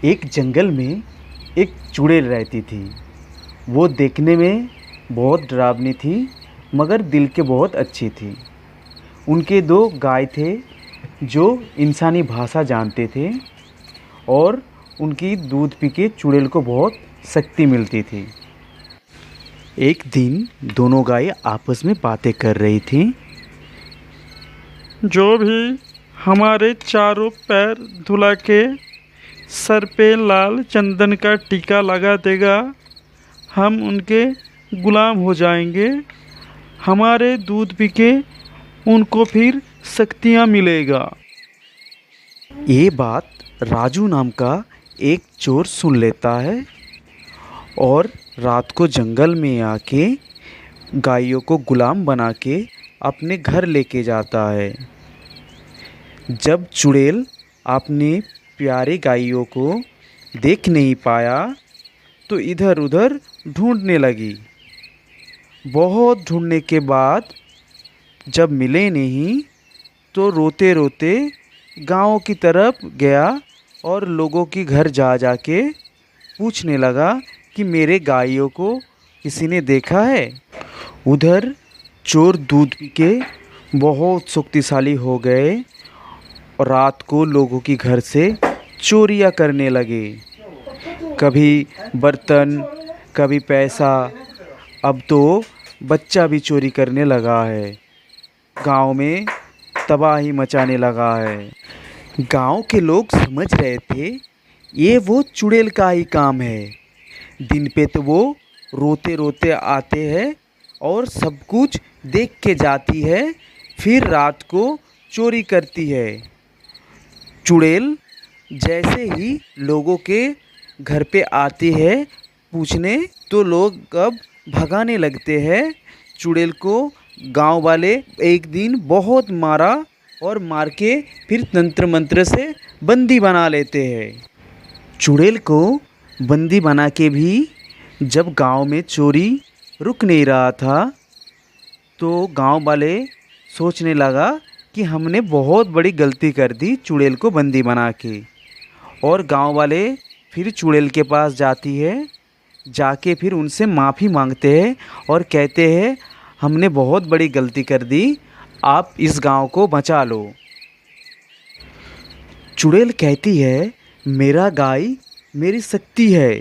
एक जंगल में एक चुड़ैल रहती थी। वो देखने में बहुत डरावनी थी मगर दिल के बहुत अच्छी थी। उनके दो गाय थे जो इंसानी भाषा जानते थे और उनकी दूध पी के चुड़ैल को बहुत शक्ति मिलती थी। एक दिन दोनों गाय आपस में बातें कर रही थीं। जो भी हमारे चारों पैर धुला के सर पे लाल चंदन का टीका लगा देगा, हम उनके गुलाम हो जाएंगे। हमारे दूध पी के उनको फिर शक्तियाँ मिलेगा। ये बात राजू नाम का एक चोर सुन लेता है और रात को जंगल में आके गायों को गुलाम बना के अपने घर लेके जाता है। जब चुड़ैल अपने प्यारे गायों को देख नहीं पाया तो इधर उधर ढूंढने लगी। बहुत ढूंढने के बाद जब मिले नहीं तो रोते रोते गांव की तरफ गया और लोगों के घर जा के पूछने लगा कि मेरे गायों को किसी ने देखा है। उधर चोर दूध पी के बहुत शक्तिशाली हो गए और रात को लोगों के घर से चोरियां करने लगे। कभी बर्तन, कभी पैसा, अब तो बच्चा भी चोरी करने लगा है। गांव में तबाही मचाने लगा है। गांव के लोग समझ रहे थे ये वो चुड़ैल का ही काम है। दिन पे तो वो रोते रोते आते हैं और सब कुछ देख के जाती है, फिर रात को चोरी करती है। चुड़ैल जैसे ही लोगों के घर पे आती है पूछने तो लोग अब भगाने लगते हैं। चुड़ैल को गांव वाले एक दिन बहुत मारा और मार के फिर तंत्र मंत्र से बंदी बना लेते हैं। चुड़ैल को बंदी बना के भी जब गांव में चोरी रुक नहीं रहा था तो गांव वाले सोचने लगा कि हमने बहुत बड़ी गलती कर दी चुड़ैल को बंदी बना के। और गांव वाले फिर चुड़ैल के पास जाती है, जाके फिर उनसे माफ़ी मांगते हैं और कहते हैं हमने बहुत बड़ी गलती कर दी, आप इस गांव को बचा लो। चुड़ैल कहती है मेरा गाय मेरी शक्ति है,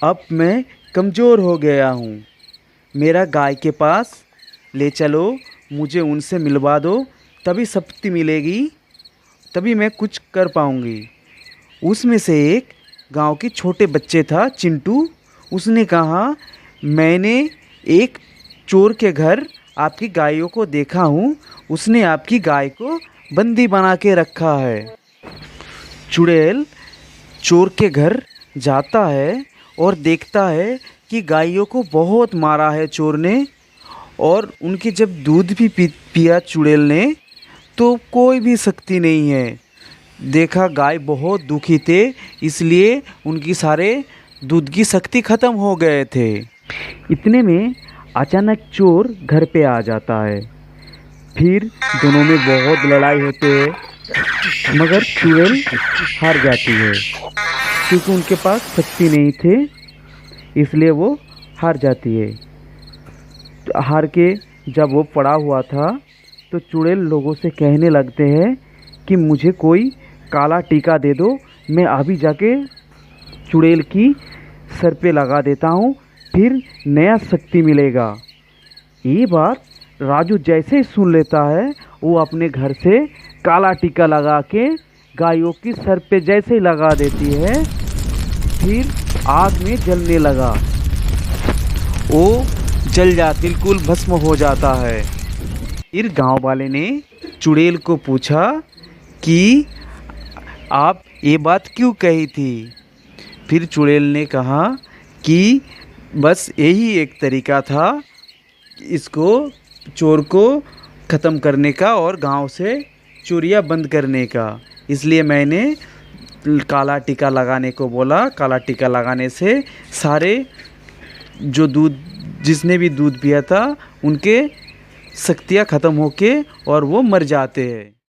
अब मैं कमज़ोर हो गया हूँ, मेरा गाय के पास ले चलो, मुझे उनसे मिलवा दो, तभी शक्ति मिलेगी, तभी मैं कुछ कर पाऊँगी। उसमें से एक गांव के छोटे बच्चे था चिंटू, उसने कहा मैंने एक चोर के घर आपकी गायों को देखा हूँ, उसने आपकी गाय को बंदी बना के रखा है। चुड़ैल चोर के घर जाता है और देखता है कि गायों को बहुत मारा है चोर ने, और उनके जब दूध भी पिया चुड़ैल ने तो कोई भी शक्ति नहीं है। देखा गाय बहुत दुखी थे, इसलिए उनकी सारे दूध की शक्ति ख़त्म हो गए थे। इतने में अचानक चोर घर पे आ जाता है। फिर दोनों में बहुत लड़ाई होती है मगर चुड़ैल हार जाती है क्योंकि उनके पास शक्ति नहीं थे, इसलिए वो हार जाती है। तो हार के जब वो पड़ा हुआ था तो चुड़ैल लोगों से कहने लगते हैं कि मुझे कोई काला टीका दे दो, मैं अभी जाके चुड़ैल की सर पे लगा देता हूँ, फिर नया शक्ति मिलेगा। ये बात राजू जैसे ही सुन लेता है वो अपने घर से काला टीका लगा के गायों की सर पे जैसे ही लगा देती है, फिर आग में जलने लगा, वो जल जा बिल्कुल भस्म हो जाता है। फिर गांव वाले ने चुड़ैल को पूछा कि आप ये बात क्यों कही थी। फिर चुड़ैल ने कहा कि बस यही एक तरीका था इसको चोर को ख़त्म करने का और गांव से चोरियां बंद करने का, इसलिए मैंने काला टीका लगाने को बोला। काला टीका लगाने से सारे जो दूध जिसने भी दूध पिया था उनके शक्तियां ख़त्म होके और वो मर जाते हैं।